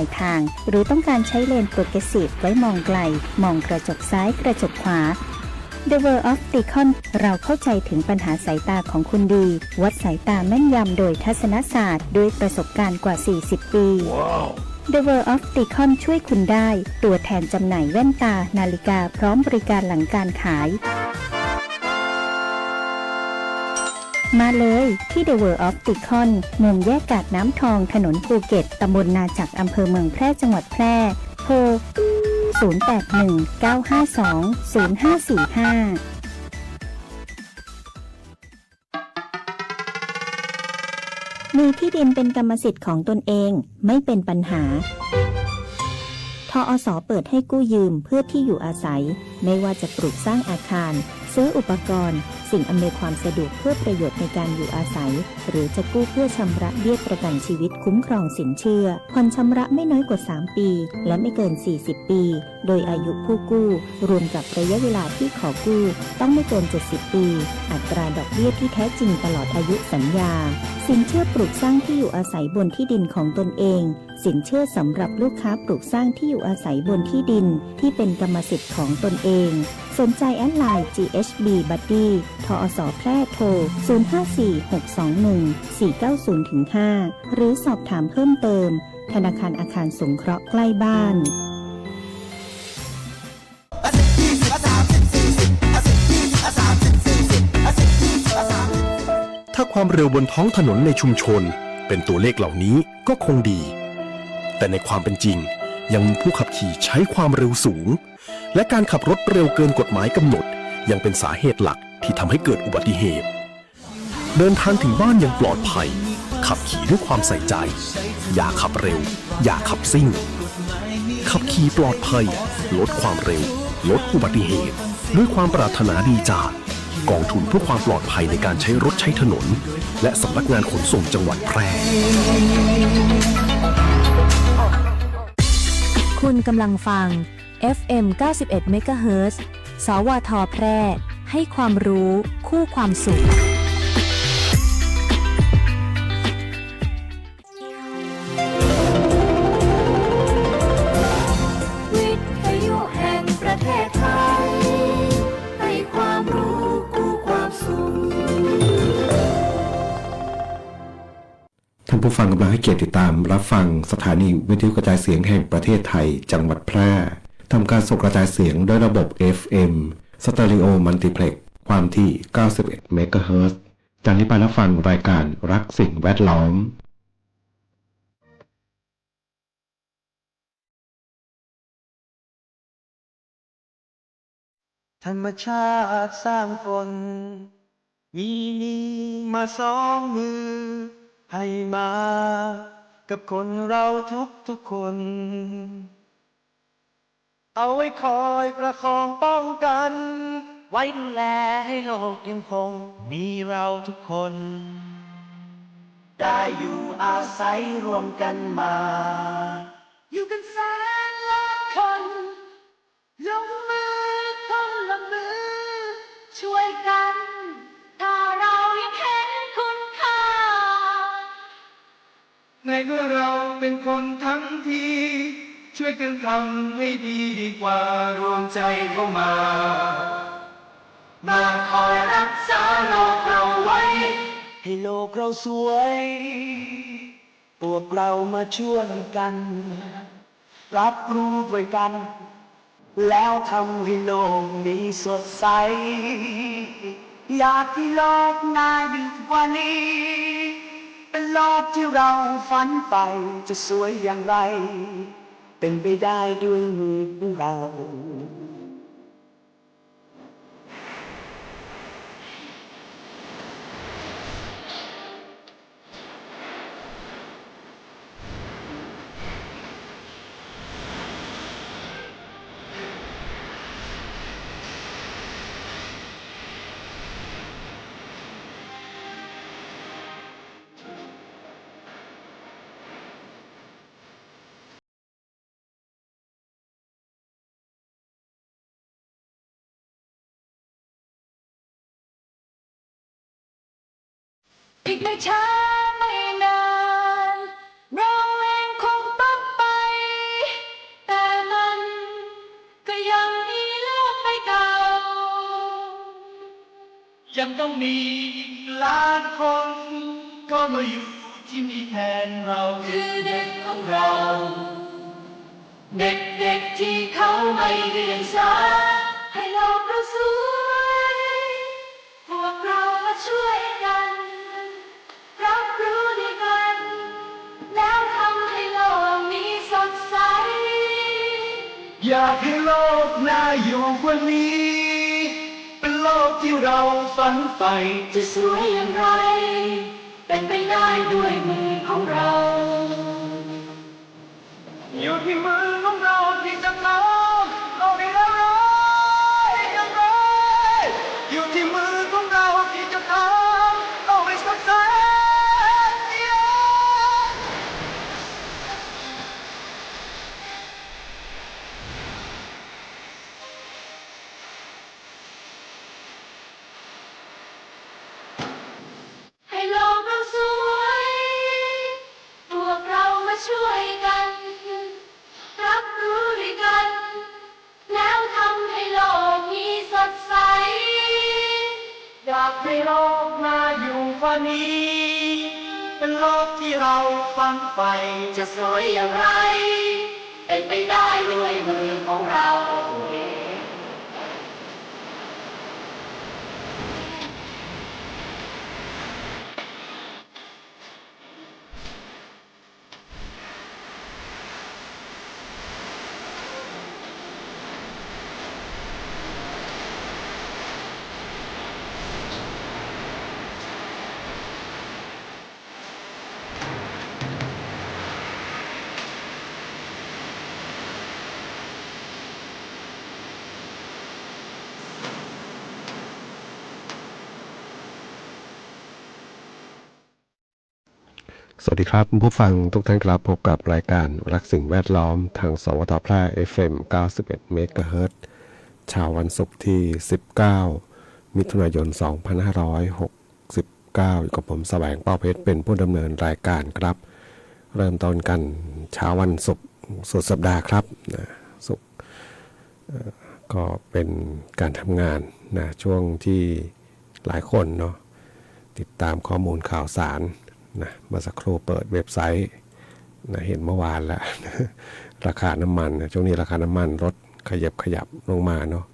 ายทางหรือต้องการใช้เลนโปรเกรสซีฟไว้มองไกลมองกระจกซ้ายกระจกขวา The World of Ticon เราเข้าใจถึงปัญหาสายตาของคุณดีวัดสายตาแม่นยำโดยทัศนศาสตร์ด้วยประสบการณ์กว่า 40 ปี The World of Ticon ช่วยคุณได้ตัวแทนจำหน่ายแว่นตานาฬิกาพร้อมบริการหลังการขายมาเลยที่ The World of Ticon มุมแยกกาดน้ำทองถนนภูเก็ตตำบลนาจักอำเภอเมืองแพร่จังหวัดแพร่โทร0819520545มีที่ดินเป็นกรรมสิทธิ์ของตนเองไม่เป็นปัญหาทอส.เปิดให้กู้ยืมเพื่อที่อยู่อาศัยไม่ว่าจะปลูกสร้างอาคารซื้ออุปกรณ์สิ่งอำนวยความสะดวกเพื่อประโยชน์ในการอยู่อาศัยหรือจะกู้เพื่อชำระเบี้ยประกันชีวิตคุ้มครองสินเชื่อผ่อนชำระไม่น้อยกว่า3ปีและไม่เกิน40ปีโดยอายุผู้กู้รวมกับระยะเวลาที่ขอกู้ต้องไม่เกิน70ปีอัตราดอกเบี้ยที่แท้จริงตลอดอายุสัญญาสินเชื่อปลูกสร้างที่อยู่อาศัยบนที่ดินของตนเองสินเชื่อสำหรับลูกค้าปลูกสร้างที่อยู่อาศัยบนที่ดินที่เป็นกรรมสิทธิ์ของตนเองสนใจแอดไลน์ GHB Buddy ทอส.แพร่โทร 0546214490-5 หรือสอบถามเพิ่มเติมธนาคารอาคารสงเคราะห์ใกล้บ้านถ้าความเร็วบนท้องถนนในชุมชนเป็นตัวเลขเหล่านี้ก็คงดีแต่ในความเป็นจริงยังมีผู้ขับขี่ใช้ความเร็วสูงและการขับรถเร็วเกินกฎหมายกำหนดยังเป็นสาเหตุหลักที่ทำให้เกิดอุบัติเหตุเดินทางถึงบ้านอย่างปลอดภัยขับขี่ด้วยความใส่ใจอย่าขับเร็วอย่าขับซิ่งขับขี่ปลอดภัยลดความเร็วลดอุบัติเหตุด้วยความปรารถนาดีจากกองทุนเพื่อความปลอดภัยในการใช้รถใช้ถนนและสำนักงานขนส่งจังหวัดแพร่คุณกำลังฟัง FM 91 MHz สวท แพร่ให้ความรู้คู่ความสุขวิทยุแห่งประเทศไทยให้ความรู้คู่ความสุขท่านผู้ฟังกำลังให้เกียรติติดตามรับฟังสถานีวิทยุกระจายเสียงแห่งประเทศไทยจังหวัดแพร่ทำการส่งกระจายเสียงด้วยระบบ FM Stereo Multiplex ความถี่ 91 เมกะเฮิรตซ์ จากนี้ไปรับฟังรายการรักสิ่งแวดล้อมธรรมชาติสร้างฝนมีมาสองมือให้มากับคนเราทุกคน เอาไว้คอยประคองป้องกันไว้ดูแลให้โลกยังคงมีเราทุกคนได้อยู่อาศัยรวมกันมาอยู่กันแสนล้านคนลงมือคนละมือช่วยกันถ้าเรายังเห็นคุณค่าในเมื่อเราเป็นคนทั้งทีช่วยกันทำให้ดีกว่ารวมใจเข้ามาคอยรักษาโลกเราไว้ให้โลกเราสวยพวกเรามาช่วยกันรับรู้ด้วยกันแล้วทำให้โลกนี้สดใสอยากให้โลกน่าอยู่กว่านี้เป็นโลกที่เราฝันไปจะสวยอย่างไรเป็นไปได้ด้วยมือของเราอีกไม่ช้าไม่นานเราเองคงต้องไป ยังต้องมีล้านคนก็มาอยู่ที่นี่แทนเราคือเด็กของเรา เด็กๆที่เขาไม่เรียนสายให้โลกเราสวยพวกเรามาช่วยกันรับรู้ด้วยกันแล้วทำให้โลกนี้สดใสอยากให้โลกน่าอยู่กว่านี้เป็นโลกที่เราฝันใฝ่จะสวยอย่างไรเป็นไปได้ด้วยมือของเราอยู่ที่มือของเราที่จะทำโลกนี้แล้วร้อยอย่างไรอยู่ที่มือของเราที่จะทำโลกให้สดใสให้โลกเราสวยพวกเรามาช่วยกันรับรู้ด้วยกันแล้วทำให้โลกนี้สดใสอยากให้โลกน่าอยู่กว่านี้เป็นโลกที่เราฝันใฝ่จะสวยอย่างไรเป็นไปได้ด้วยมือของเราสวัสดีครับผู้ฟังทุกท่านครับพบกับรายการรักสิ่งแวดล้อมทางสวทแพร่ FM 91 เมกะเฮิรตซ์เช้าวันศุกร์ที่ 19 มิถุนายน 2569 อยู่กับผมแสวงเป้าเพชรเป็นผู้ดำเนินรายการครับ เริ่มต้นกันเช้าวันศุกร์สุดสัปดาห์ครับศุกร์ก็เป็นการทำงานนะช่วงที่หลายคนเนาะติดตามข้อมูลข่าวสารนะเมื่อสักครู่เปิดเว็บไซต์นะเห็นเมื่อวานแล้ว ราคาน้ำมันนะช่วงนี้ราคาน้ำมันลดขยับลงมาเนาะ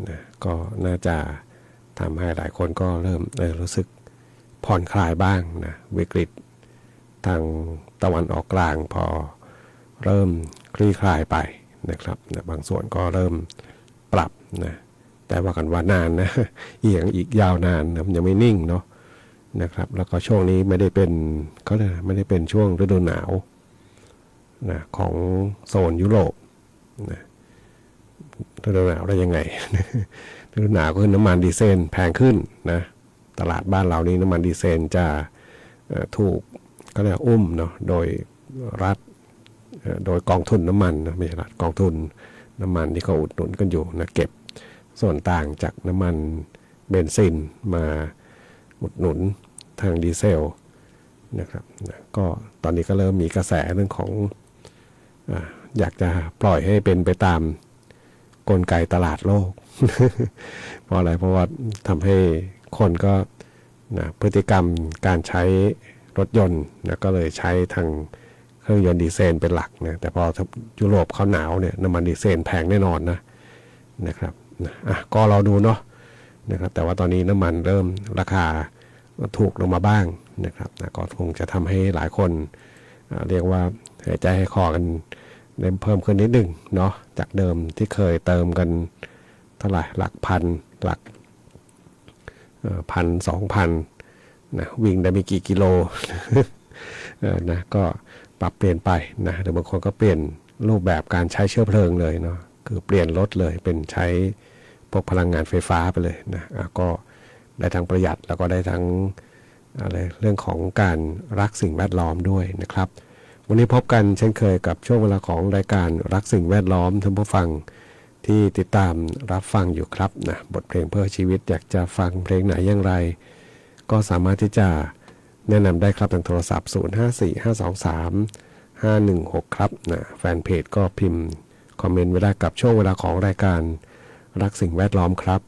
นะก็น่าจะทำให้หลายคนก็เริ่มรู้สึกผ่อนคลายบ้างนะวิกฤตทางตะวันออกกลางพอเริ่มคลี่คลายไปนะครับนะบางส่วนก็เริ่มปรับนะแต่ว่ากันว่านานนะ อีกยาวนานนะมันยังไม่นิ่งเนาะนะครับแล้วก็ช่วงนี้ไม่ได้เป็นเขาเลยไม่ได้เป็นช่วงฤดูหนาวนะของโซนยุโรปนะฤดูหนาวได้ยังไง ฤดูหนาวก็คือน้ำมันดีเซลแพงขึ้นนะตลาดบ้านเรานี้น้ำมันดีเซลจะถูกก็เรียกอุ้มเนาะโดยรัฐโดยกองทุนน้ำมันนะไม่ใช่รัฐกองทุนน้ำมันที่เขาอุดหนุนกันอยู่นะเก็บส่วนต่างจากน้ำมันเบนซินมาอุดหนุนทางดีเซลนะครับนะก็ตอนนี้ก็เริ่มมีกระแสเรื่องของอยากจะปล่อยให้เป็นไปตามกลไกตลาดโลก เพราะอะไรเพราะว่าทำให้คนก็นะพฤติกรรมการใช้รถยนต์นะก็เลยใช้ทางเครื่องยนต์ดีเซลเป็นหลักนะแต่พอยุโรปเขาหนาวเนี่ยน้ำมันดีเซลแพงแน่นอนนะครับนะก็เราดูเนาะนะครับแต่ว่าตอนนี้น้ำมันเริ่มราคาถูกลงมาบ้างนะครับนะก็คงจะทำให้หลายคนเรียกว่าหายใจให้คอกันเพิ่มขึ้นนิดหนึ่งเนาะจากเดิมที่เคยเติมกันเท่าไหร่หลักพันหลัก1,000-2,000นะวิ่งได้ไม่กี่กิโล นะก็ปรับเปลี่ยนไปนะหรือบางคนก็เปลี่ยนรูปแบบการใช้เชื้อเพลิงเลยเนาะคือเปลี่ยนรถเลยเป็นใช้พวกพลังงานไฟฟ้าไปเลยนะก็ได้ทั้งประหยัดแล้วก็ได้ทั้งอะไรเรื่องของการรักสิ่งแวดล้อมด้วยนะครับวันนี้พบกันเช่นเคยกับช่วงเวลาของรายการรักสิ่งแวดล้อมท่านผู้ฟังที่ติดตามรับฟังอยู่ครับนะบทเพลงเพื่อชีวิตอยากจะฟังเพลงไหนอย่างไรก็สามารถที่จะแนะนำได้ครับทางโทรศัพท์0545235516ครับนะแฟนเพจก็พิมพ์คอมเมนต์ไว้ได้กับช่วงเวลาของรายการรักสิ่งแวดล้อมครับ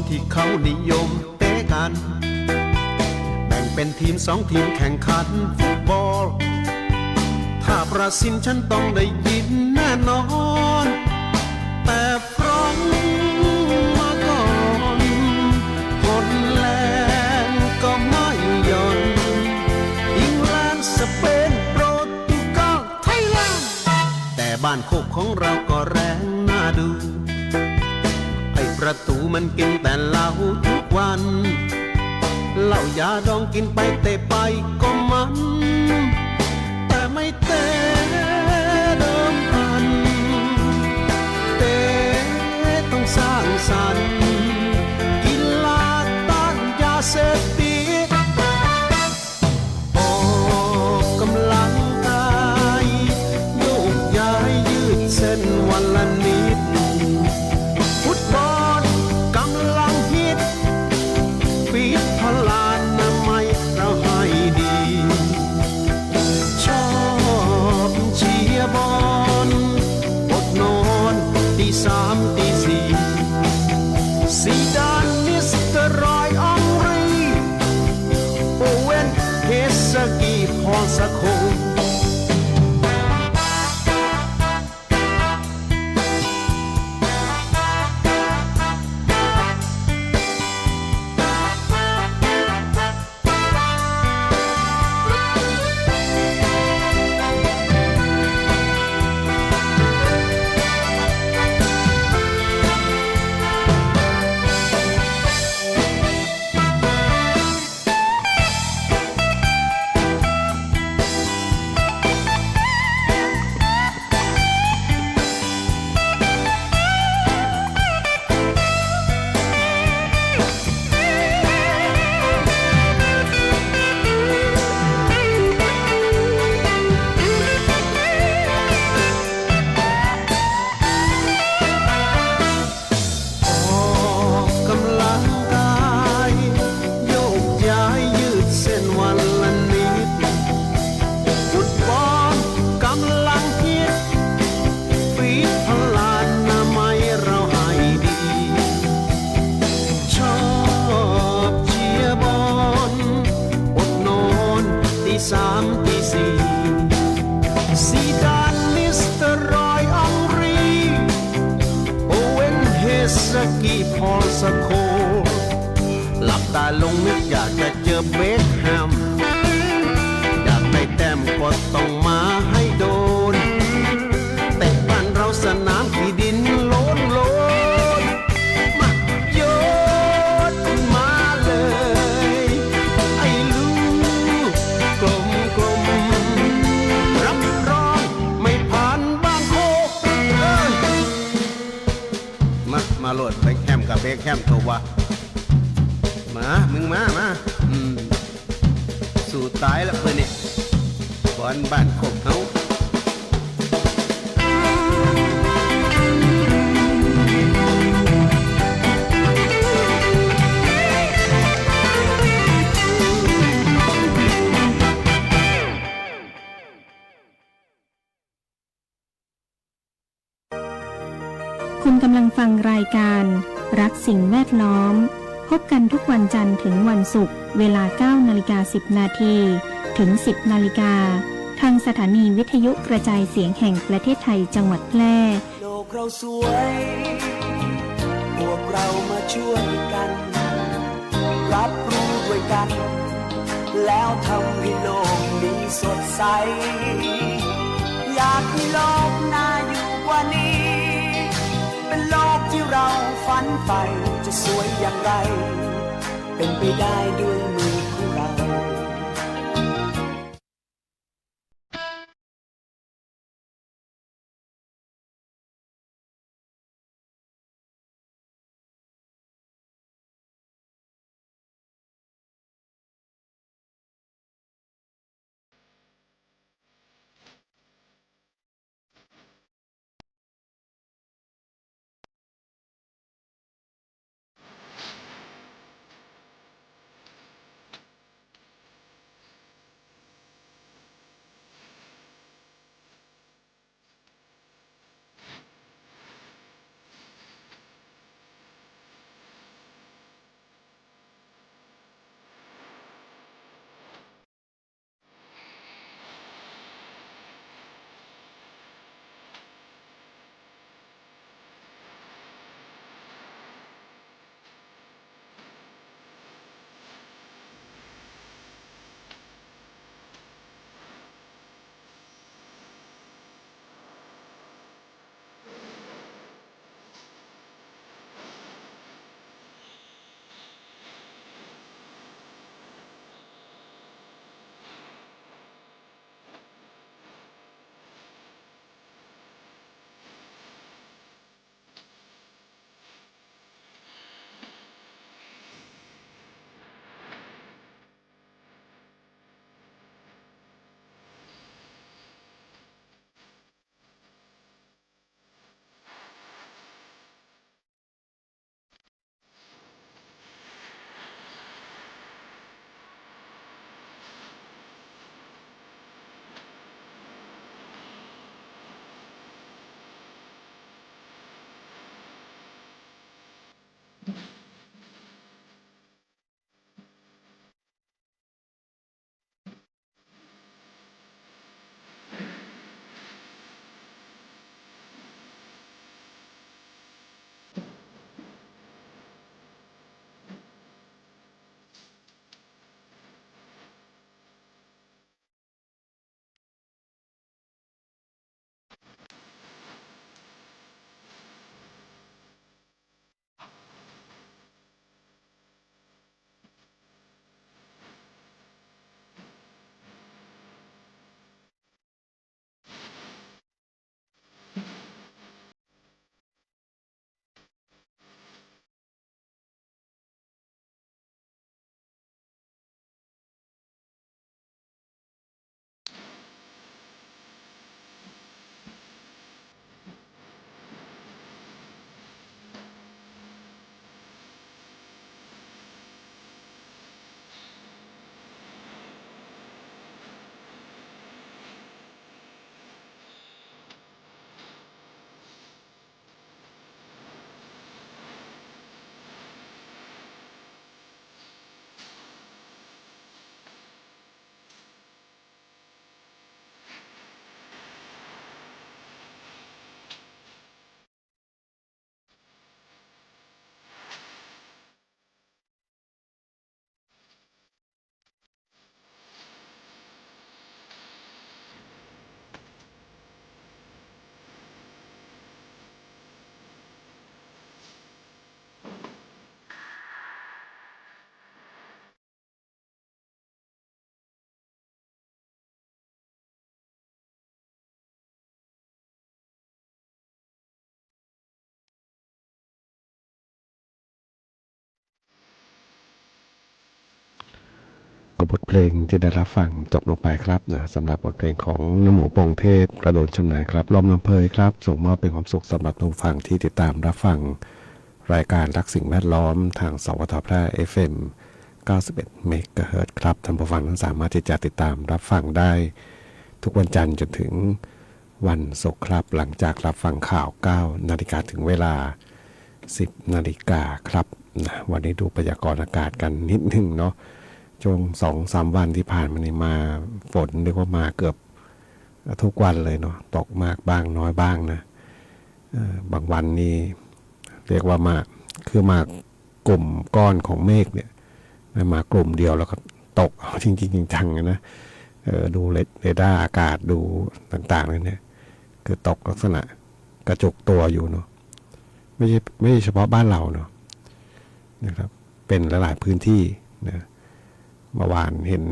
ที่เขานิยมเตะกัน แบ่งเป็นทีม2 ทีมแข่งขันฟุตบอล ถ้าประสินฉันต้องได้ยินแน่นอน แต่พร้อมมาก่อนคนแรงก็ไม่หย่อนอังกฤษสเปนโปรตุเกสไทยแลนด์แต่บ้านโคกของเราก็แรงน่าดู ไอ้ประตูมันกินแต่เหล้าทุกวันเหล้ายาดองกินไปเตะไปก็มัน แต่ไม่เตะเดิมพัน เตะต้องสร้างสรรค์กีฬาต้านยาเสพติดออกกำลังกายโยกย้ายยืดเส้นวันละนิด ฟุตบอลกำลังฮิตฟิตพลานามัยเราให้ดี ชอบเชียร์บอลอดนอนตี3 ตี 4ซีดานนิสเตอรอยอองรีโอเว่นเฮสกีพรสะคง สกีพอลสโคหลับตาลงนึกอยากจะเจอเบคแฮมอยากได้แต้มก็ต้องมาให้โดนแต่บ้านเราสนามที่ดินโลนโลนมาโยนมาเลยไอ้ลูกกลมกลมรับรองไม่ผ่านบางโคมาโหลดเบคแฮมกับเบคแฮมตัววะมามึงมาสู่ตายแล้วเพื่อนเนี่ยบอลบ้านโคกเฮาคุณกำลังฟังรายการรักสิ่งแวดล้อมพบกันทุกวันจันทร์ถึงวันศุกร์เวลา 9:10 นาทีถึง 10 นาฬิกาทางสถานีวิทยุกระจายเสียงแห่งประเทศไทยจังหวัดแพร่ โลกเราสวยพวกเรามาช่วยกัน รับรู้ด้วยกัน แล้วทำให้โลกนี้สดใส อยากให้โลกน่าอยู่กว่านี้ เป็นโลกที่เราฝันใฝ่จะสวยอย่างไร เป็นไปได้ด้วยมือของเรา บทเพลงที่ได้รับฟังจบลงไปครับนะสำหรับบทเพลงของน้ำหมูโป่งเทศกระโดดชำนาญครับลมลำเพยครับส่งมอบเป็นความสุขสำหรับทุกฟังที่ติดตามรับฟังรายการรักสิ่งแวดล้อมทางสวทแพร่ FM 91 เมกะเฮิรตซ์ครับท่านผู้ฟังทั้งสามารถที่จะติดตามรับฟังได้ทุกวันจันทร์จนถึงวันศุกร์ครับหลังจากรับฟังข่าว 9 นาฬิกาถึงเวลา 10 นาฬิกาครับนะวันนี้ดูพยากรณ์อากาศกันนิดนึงเนาะช่วง 2-3 วันที่ผ่านมานี่มาฝนเรียกว่ามาเกือบทุกวันเลยเนาะตกมากบ้างน้อยบ้างนะบางวันนี่เรียกว่ามาคือมากลุ่มก้อนของเมฆเนี่ยมากลุ่มเดียวแล้วก็ตกจริงๆจังๆนะดูเรดาร์อากาศดูต่างๆเลยเนี่ยคือตกลักษณะกระจุกตัวอยู่เนาะไม่ใช่เฉพาะบ้านเราเนาะนะครับเป็นหลายๆพื้นที่นะเมื่อวานเห็น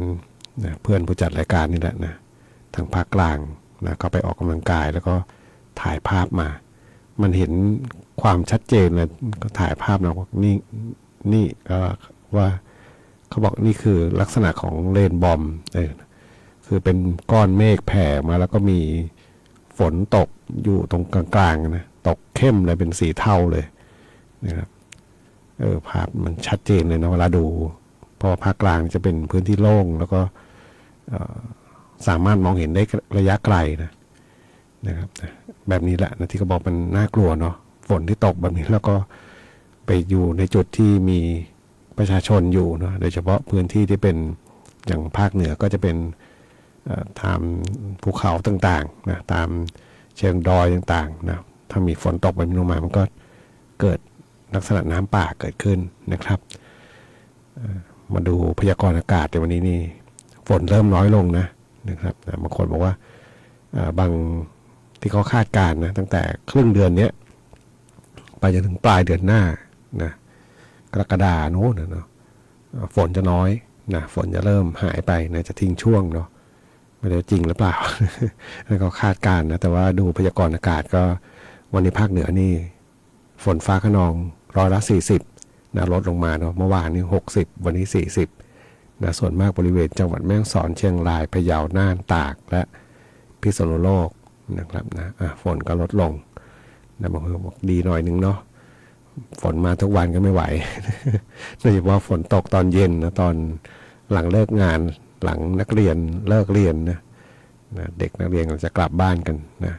นะเพื่อนผู้จัดรายการนี่แหละนะทางภาคกลางนะเขาไปออกกำลังกายแล้วก็ถ่ายภาพมามันเห็นความชัดเจนเลยก็ถ่ายภาพนะว่านี่ก็ว่าเขาบอกนี่คือลักษณะของเรนบอมคือเป็นก้อนเมฆแผ่มาแล้วก็มีฝนตกอยู่ตรงกลางๆนะตกเข้มเลยเป็นสีเทาเลยนะครับภาพมันชัดเจนเลยนะเวลาดูเพราะภาคกลางจะเป็นพื้นที่โล่งแล้วก็สามารถมองเห็นได้ระยะไกลนะครับแบบนี้แหละนะที่เขาบอกมันน่ากลัวเนาะฝนที่ตกแบบนี้แล้วก็ไปอยู่ในจุดที่มีประชาชนอยู่เนาะโดยเฉพาะพื้นที่ที่เป็นอย่างภาคเหนือก็จะเป็นตามภูเขาต่างๆนะตามเชิงดอยต่างๆนะถ้ามีฝนตกแบบนี้ลงมามันก็เกิดลักษณะน้ำป่าเกิดขึ้นนะครับมาดูพยากรณ์อากาศในวันนี้นี่ฝนเริ่มน้อยลงนะครับบางคนบอกว่าบางที่เขาคาดการณ์นะตั้งแต่ครึ่งเดือนนี้ไปจนถึงปลายเดือนหน้านะกรกฎาโน้นเนาะฝนจะน้อยนะฝนจะเริ่มหายไปนะจะทิ้งช่วงเนาะไม่รู้จริงหรือเปล่า นั่นก็คาดการณ์นะแต่ว่าดูพยากรณ์อากาศก็วันนี้ภาคเหนือนี่ฝนฟ้าคะนอง40%นะลดลงมาเนาะเมื่อวานนี้60วันนี้40นะส่วนมากบริเวณจังหวัดแม่ฮ่องสอนเชียงรายพะเยาน่านตากและพิษณุโลกนะครับนะฝนก็ลดลงนะบางคนบอกดีหน่อยนึงเนาะฝนมาทุกวันก็ไม่ไหว โดยเฉพาะฝนตกตอนเย็นนะตอนหลังเลิกงานหลังนักเรียนเลิกเรียนนะเด็กนักเรียนก็จะกลับบ้านกันนะ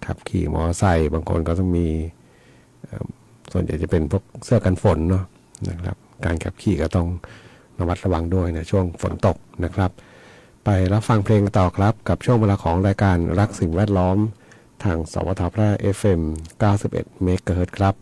ขับขี่มอเตอร์ไซค์บางคนก็ต้องมีส่วนใหญ่จะเป็นพวกเสื้อกันฝนเนาะนะครับการขับขี่ก็ต้องระมัดระวังด้วยนะช่วงฝนตกนะครับไปรับฟังเพลงกันต่อครับกับช่วงเวลาของรายการรักสิ่งแวดล้อมทางสวทแพร่ FM 91 เมกะเฮิรตซ์ครับ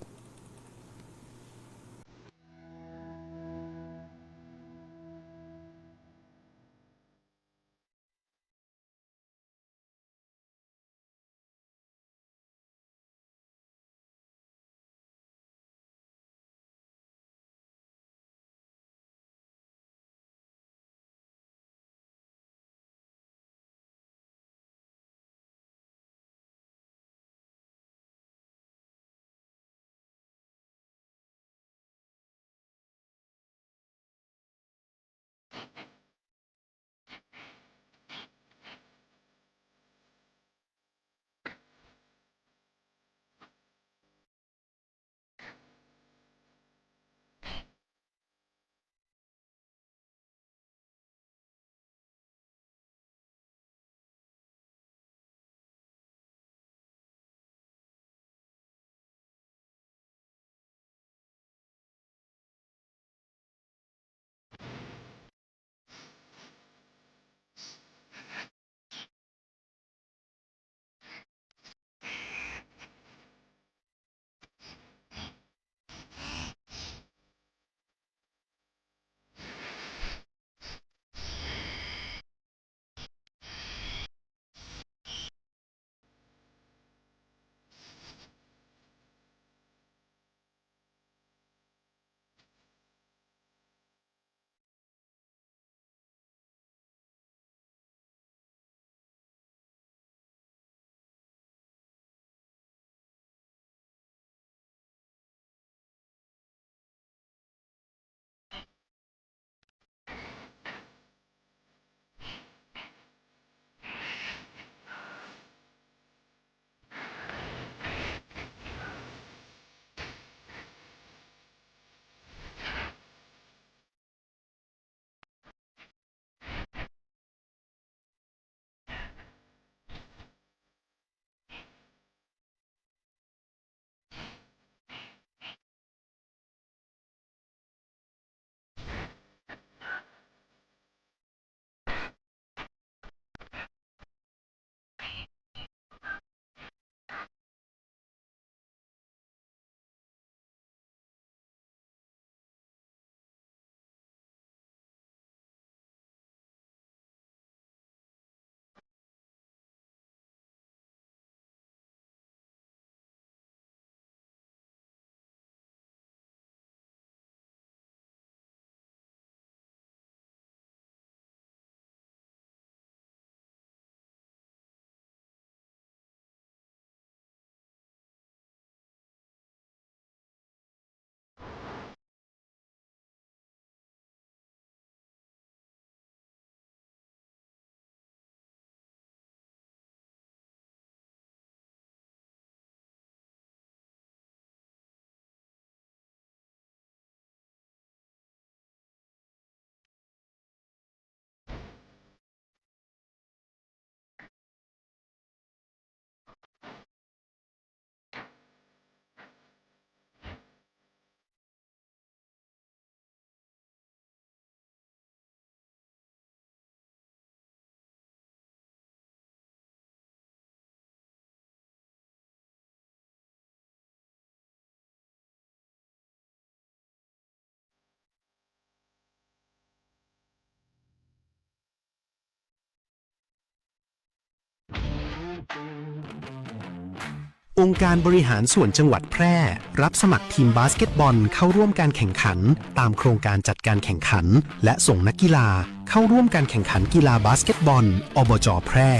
องค์การบริหารส่วนจังหวัดแพร่รับสมัครทีมบาสเกตบอลเข้าร่วมการแข่งขันตามโครงการจัดการแข่งขันและส่งนักกีฬาเข้าร่วมการแข่งขันกีฬาบาสเกตบอลอบจ.แพร่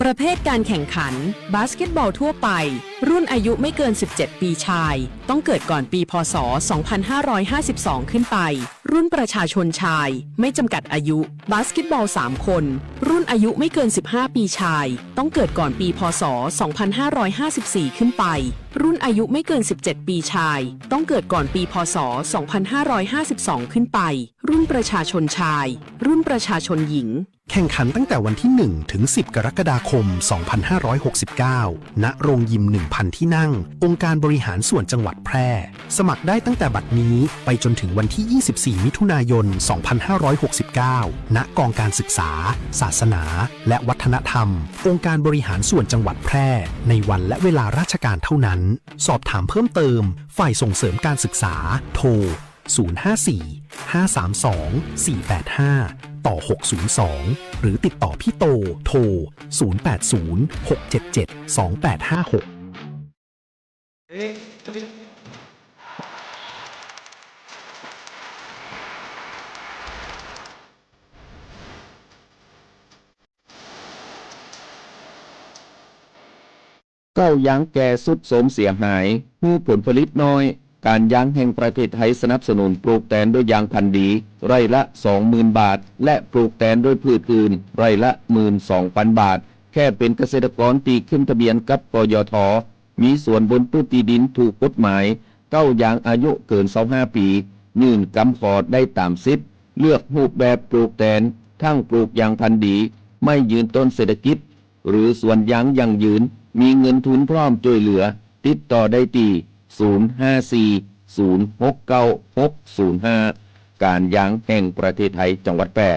ประเภทการแข่งขันบาสเกตบอลทั่วไปรุ่นอายุไม่เกิน17ปีชายต้องเกิดก่อนปีพ.ศ. 2552 ขึ้นไปรุ่นประชาชนชายไม่จำกัดอายุบาสเกตบอล3คนรุ่นอายุไม่เกิน15ปีชายต้องเกิดก่อนปีพ.ศ. 2554 ขึ้นไปรุ่นอายุไม่เกิน17ปีชายต้องเกิดก่อนปีพ.ศ. 2552 ขึ้นไปรุ่นประชาชนชายรุ่นประชาชนหญิงแข่งขันตั้งแต่วันที่ 1 ถึง 10 กรกฎาคม 2569 ณ โรงยิม 1,000 ที่นั่ง องค์การบริหารส่วนจังหวัดแพร่ สมัครได้ตั้งแต่บัดนี้ไปจนถึงวันที่ 24 มิถุนายน 2569 ณ กองการศึกษา ศาสนา และวัฒนธรรม องค์การบริหารส่วนจังหวัดแพร่ ในวันและเวลาราชการเท่านั้น สอบถามเพิ่มเติม ฝ่ายส่งเสริมการศึกษา โทร 054-532-485ต่อ 602 หรือติดต่อพี่โต โทร 080-677-2856 เก้ายางแก่สุดโทรมเสียหายผู้ผลผลิตน้อยการยางแห่งประเทศไทยสนับสนุนปลูกแตนด้วยยางพันธุ์ดีไร่ละ 20,000 บาทและปลูกแตนด้วยพืชอื่นไร่ละ 12,000 บาทแค่เป็นเกษตรกรตีขึ้นทะเบียนกับกยท.มีส่วนบนพื้นที่ดินถูกกฎหมายเก้ายางอายุเกิน25ปียื่นกำขอได้ตามสิทธิ์เลือกรูปแบบปลูกแตนทั้งปลูกยางพันธุ์ดีไม่ยืนต้นเศรษฐกิจหรือส่วนยางยั่งยืนมีเงินทุนพร้อมช่วยเหลือติดต่อได้ที่054-069-605 การยางแห่งประเทศไทยจังหวัดแพร่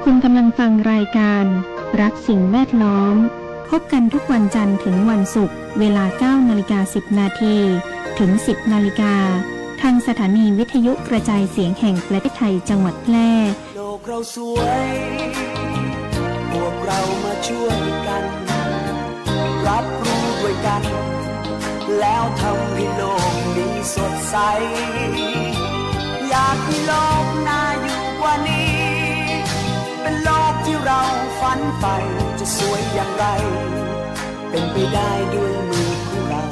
คุณกำลังฟังรายการรักสิ่งแวดล้อมพบกันทุกวันจันทร์ถึงวันศุกร์เวลา 9:10 นาทีถึง 10 นาฬิกาทางสถานีวิทยุกระจายเสียงแห่งประเทศไทยจังหวัดแพร่ โลกเราสวยพวกเรามาช่วยกัน รับรู้ด้วยกัน แล้วทำให้โลกนี้สดใส อยากให้โลกน่าอยู่กว่านี้ เป็นโลกที่เราฝันใฝ่จะสวยอย่างไร เป็นไปได้ด้วยมือของเรา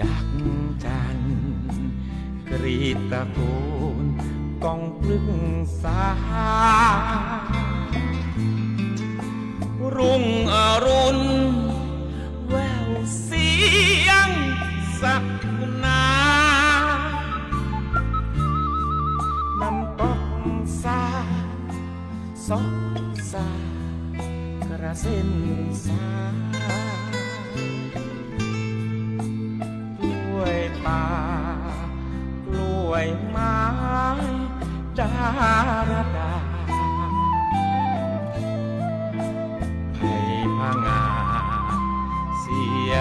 จากจันกรีดตะโกนกองพลึกสารุ่งอรุณแววเสียงสักนาน้ำตกสาซอกสากระเซ็นสากล้วยป่ากล้วยไม้ดารดาให้พงาเสีย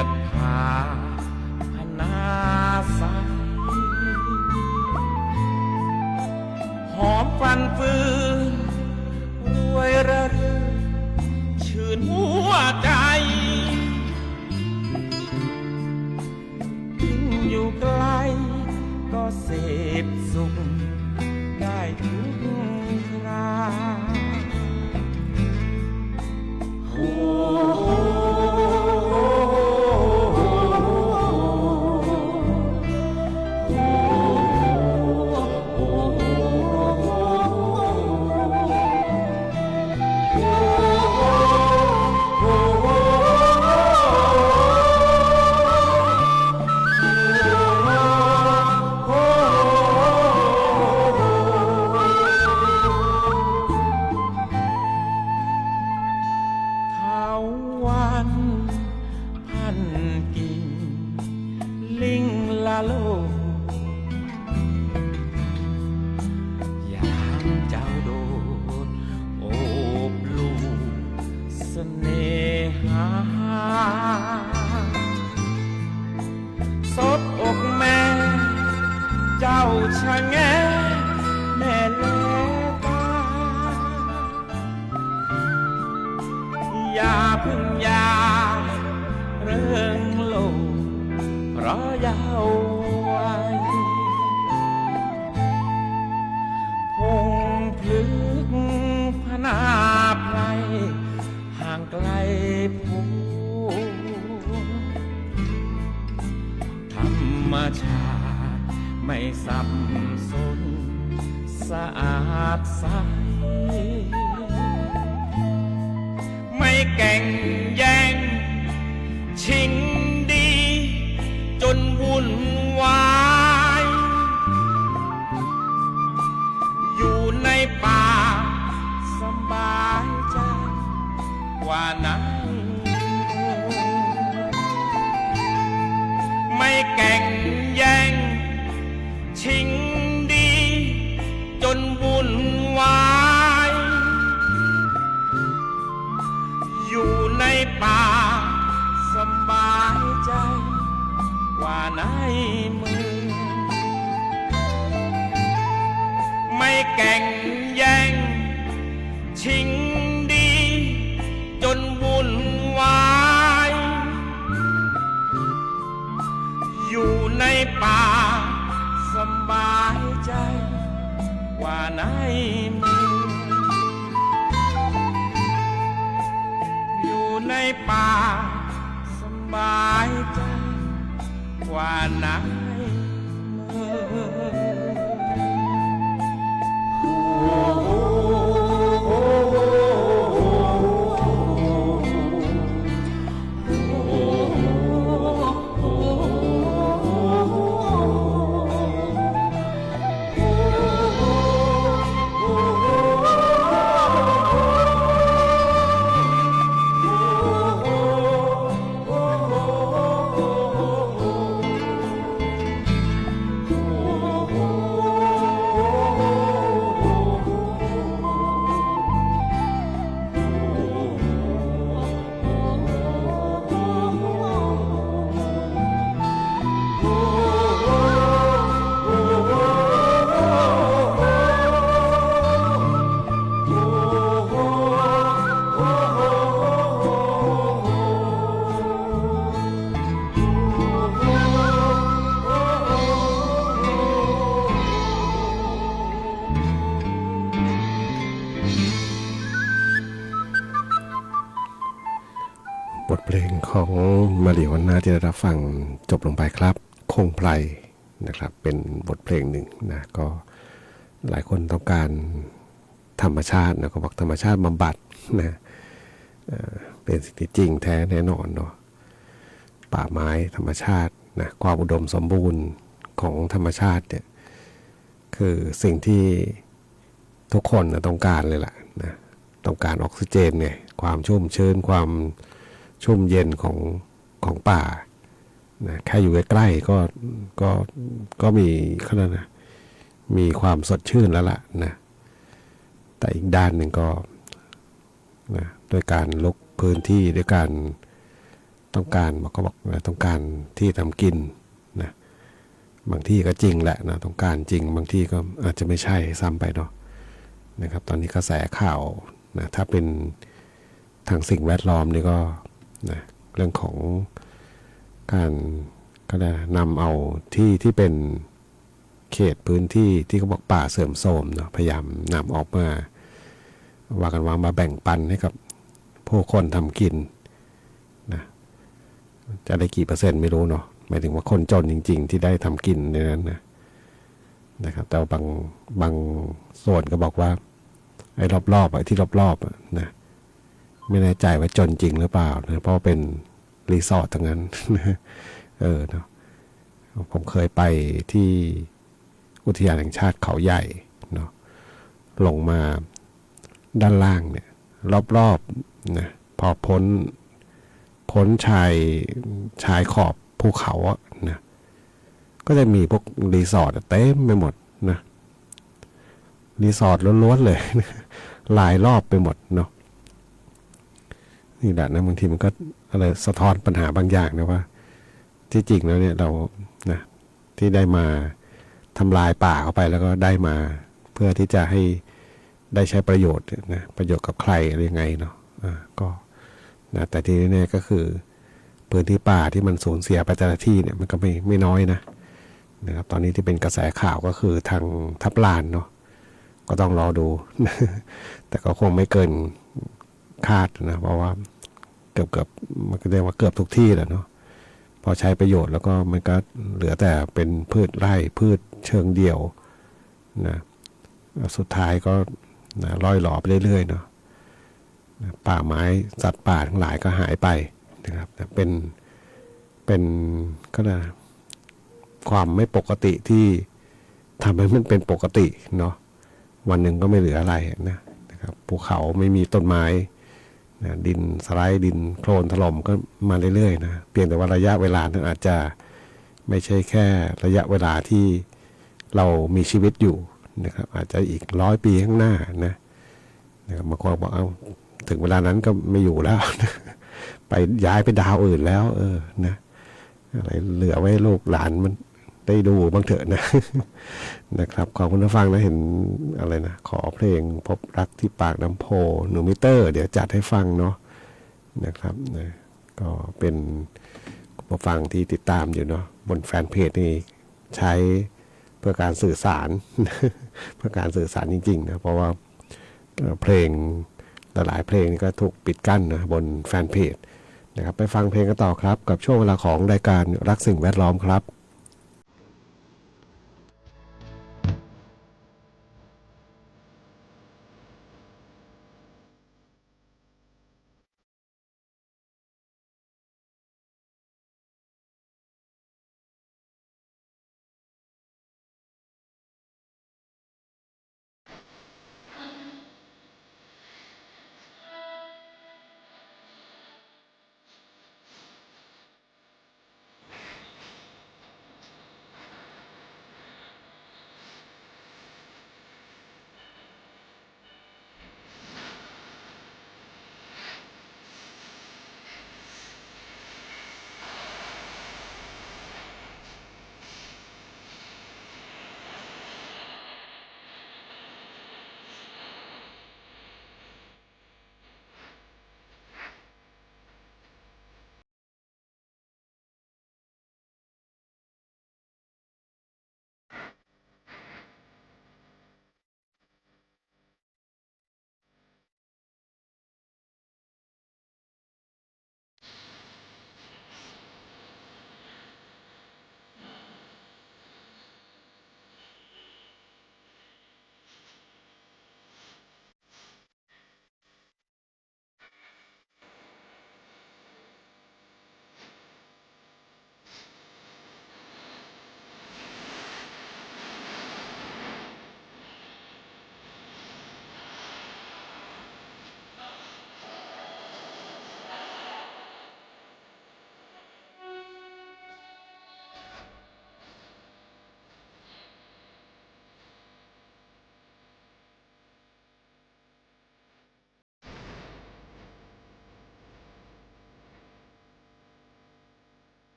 ฟืนรวยระรื่นชื่นหัวใจถึงอยู่ไกลก็เสพสุขได้ทุกคราโอ้สบอกแม่เจ้าชะแงแม่แลตาอย่าพึ่งยาเรื่องโลกเพราะยาวไว้พงพลึกพนาไพรห่างไกลผู้ธรรมชาติไม่สับสนสะอาดใสไม่แก่งแย่งชิงดีจนวุ่นวายอยู่ในป่าสบายใจกว่านั้นไม่แก่งแย่งชิงดีจนวุ่นวายอยู่ในป่าสบายใจกว่าในเมืองไม่แก่งแย่งชิงดีจนวุ่นวายอยู่ในป่าสบายใจกว่าในเมืองอยู่ในป่าสบายใจกว่าในเมืบทเพลงของมาริโอน่าที่ได้รับฟังจบลงไปครับคงไพรนะครับเป็นบทเพลงหนึ่งนะก็หลายคนต้องการธรรมชาตินะก็บอกธรรมชาติบำบัดนะเป็นสิ่งที่จริงแท้แน่นอนเนาะป่าไม้ธรรมชาตินะความอุดมสมบูรณ์ของธรรมชาติเนี่ยคือสิ่งที่ทุกคนนะต้องการเลยล่ะนะต้องการออกซิเจนไงความชุ่มชื้นความชุ่มเย็นของป่านะแค่อยู่ใกล้ๆก็มีขนาดนะมีความสดชื่นแล้วล่ะนะแต่อีกด้านหนึ่งก็นะด้วยการลุกพื้นที่ด้วยการต้องการก็บอกต้องการที่ทำกินนะบางที่ก็จริงแหละนะต้องการจริงบางที่ก็อาจจะไม่ใช่ซ้ำไปเนาะ นะครับตอนนี้กระแสข่าวนะถ้าเป็นทางสิ่งแวดล้อมนี่ก็นะเรื่องของการก็ได้นำเอาที่เป็นเขตพื้นที่ที่เขาบอกป่าเสื่อมโทรมเนาะพยายามนำออกมาว่ากันว่ามาแบ่งปันให้กับผู้คนทำกินนะจะได้กี่เปอร์เซ็นต์ไม่รู้เนาะหมายถึงว่าคนจนจริงๆที่ได้ทำกินในนั้นนะครับแต่บางส่วนก็บอกว่าไอ้รอบๆไอ้ที่รอบๆนะไม่แน่ใจว่าจนจริงหรือเปล่านะเพราะเป็นรีสอร์ททั้งนั้นเนาะผมเคยไปที่อุทยานแห่งชาติเขาใหญ่เนาะลงมาด้านล่างเนี่ยรอบๆนะพอพ้นชายขอบภูเขาอะนะก็จะมีพวกรีสอร์ทเต็มไปหมดนะรีสอร์ทล้วนๆเลยหลายรอบไปหมดเนาะนี่แหละนะบางทีมันก็อะไรสะท้อนปัญหาบางอย่างนะว่าที่จริงแล้วเนี่ยเรานะที่ได้มาทำลายป่าเข้าไปแล้วก็ได้มาเพื่อที่จะให้ได้ใช้ประโยชน์นะประโยชน์กับใครอะไรยังไงเนาะก็นะแต่ที่แน่ๆก็คือพื้นที่ป่าที่มันสูญเสียไปแต่ละที่เนี่ยมันก็ไม่น้อยนะครับตอนนี้ที่เป็นกระแสข่าวก็คือทางทับลานเนาะก็ต้องรอดู แต่ก็คงไม่เกินคาดนะเพราะว่าเกือบมันก็เรียกว่าเกือบทุกที่แหละเนาะพอใช้ประโยชน์แล้วก็มันก็เหลือแต่เป็นพืชไร่พืชเชิงเดี่ยวนะสุดท้ายก็นะล่อยหลอไปเรื่อยๆเนาะป่าไม้สัตว์ป่าทั้งหลายก็หายไปนะครับเป็นก็นะความไม่ปกติที่ทำให้มันเป็นปกติเนาะวันหนึ่งก็ไม่เหลืออะไรนะครับภูเขาไม่มีต้นไม้นะดินสไลด์ดินโคลนถล่มก็มาเรื่อยๆนะเพียงแต่ว่าระยะเวลานั้นอาจจะไม่ใช่แค่ระยะเวลาที่เรามีชีวิตอยู่นะครับอาจจะอีก100 ปีข้างหน้านะครับบางคนบอกเอาถึงเวลานั้นก็ไม่อยู่แล้ว ไปย้ายไปดาวอื่นแล้วนะอะไรเหลือไว้ลูกหลานมันได้ดูบ้างเถอะนะ นะครับขอบคุณผู้ฟังนะเห็นอะไรนะขอเพลงพบรักที่ปากน้ำโพหนูมิเตอร์เดี๋ยวจัดให้ฟังเนาะนะครับนะก็เป็นผู้ฟังที่ติดตามอยู่เนาะบนแฟนเพจนี่ใช้เพื่อการสื่อสาร เพื่อการสื่อสารจริงๆนะเพราะว่าเพลงหลายเพลงก็ถูกปิดกั้นนะบนแฟนเพจนะครับไปฟังเพลงกันต่อครับกับช่วงเวลาของรายการรักสิ่งแวดล้อมครับ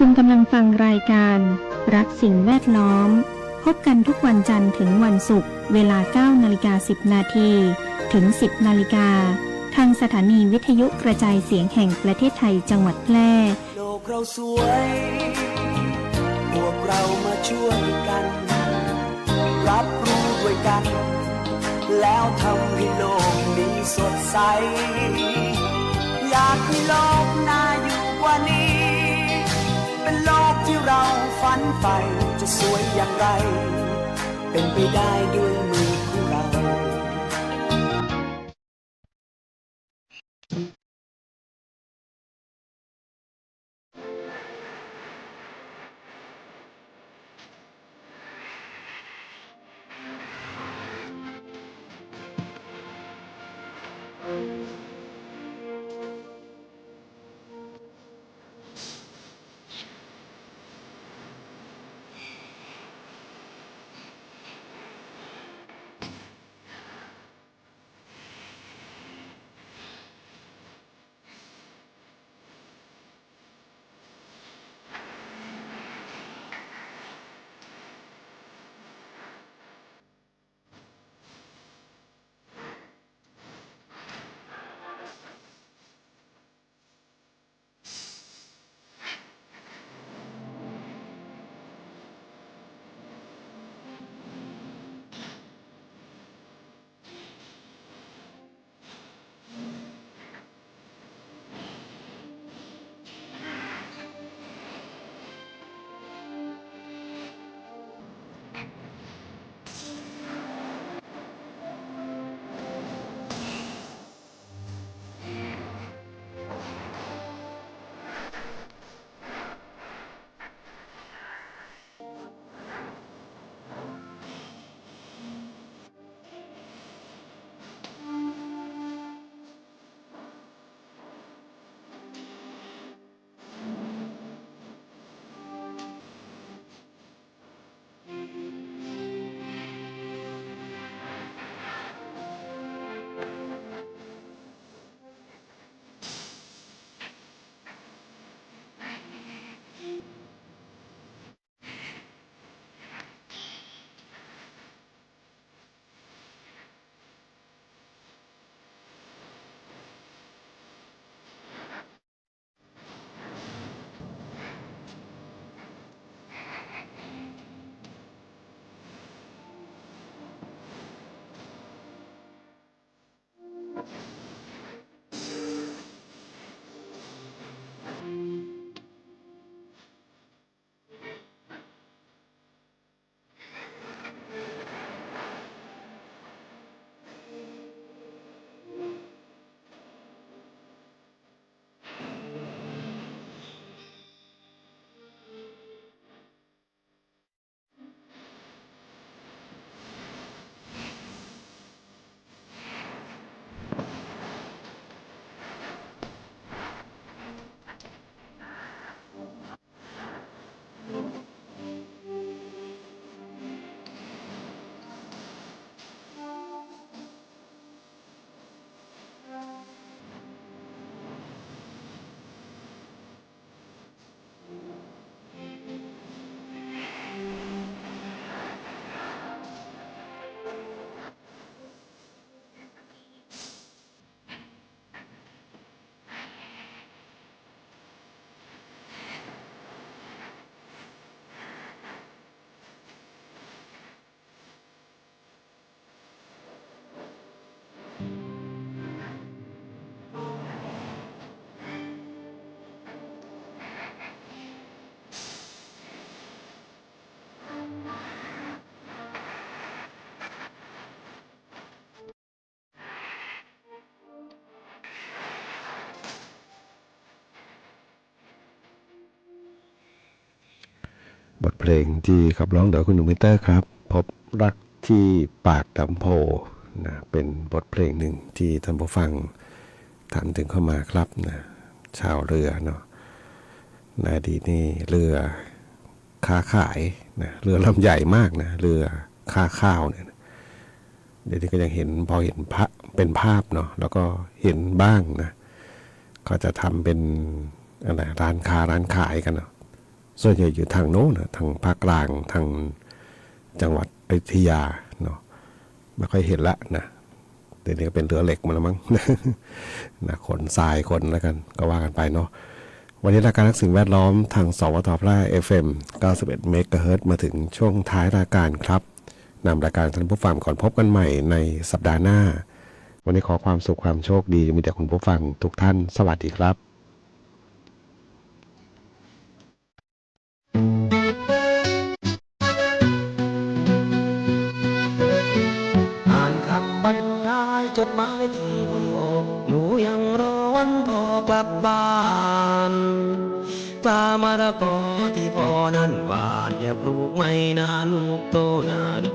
คุณกำลังฟังรายการรักสิ่งแวดล้อมพบกันทุกวันจันทร์ถึงวันศุกร์เวลา 9:10 นาทีถึง 10 นาฬิกาทางสถานีวิทยุกระจายเสียงแห่งประเทศไทยจังหวัดแพร่ โลกเราสวยพวกเรามาช่วยกันรับรู้ด้วยกัน แล้วทำให้โลกนี้สดใสอยากให้โลกน่าอยู่กว่านี้เป็นโลกที่เราฝันใฝ่จะสวยอย่างไรเป็นไปได้ด้วยมือของเราบทเพลงที่ขับร้องโดยคุณหนุ่มมิเตอร์ครับพบรักที่ปากน้ำโพนะเป็นบทเพลงหนึ่งที่ท่านผู้ฟังถามถึงเข้ามาครับนะชาวเรือเนาะในอดีตนี่เรือค้าขายนะเรือลำใหญ่มากนะเรือค้าข้าวเนี่ยเดี๋ยวนี้ก็ยังเห็นพอเห็นเป็นภาพเนาะแล้วก็เห็นบ้างนะเขาจะทำเป็นอะไรร้านค้าร้านขายกันเนาะ ส่วนใหญ่อยู่ทางโน้นนะทางภาคกลางทางจังหวัดอยุธยาเนาะไม่ค่อยเห็นละนะเดี๋ยวนี้เป็นเรือเหล็กมาแล้วมั้ง นะขนทรายคนแล้วกันก็ว่ากันไปเนาะวันนี้รายการนักสิ่งแวดล้อมทางสวทแพร่ FM 91 เมกะเฮิรตซ์มาถึงช่วงท้ายรายการครับนำรายการท่านผู้ฟังก่อนพบกันใหม่ในสัปดาห์หน้าวันนี้ขอความสุขความโชคดีมีแต่คุณผู้ฟังทุกท่านสวัสดีครับอ่านคำบรรยายจดหมายที่บอกหนูยังรอวันพ่อกลับบ้านตามะละกอที่พ่อนั้นหวานอย่าปลูกไม่นานลูกโตนาดู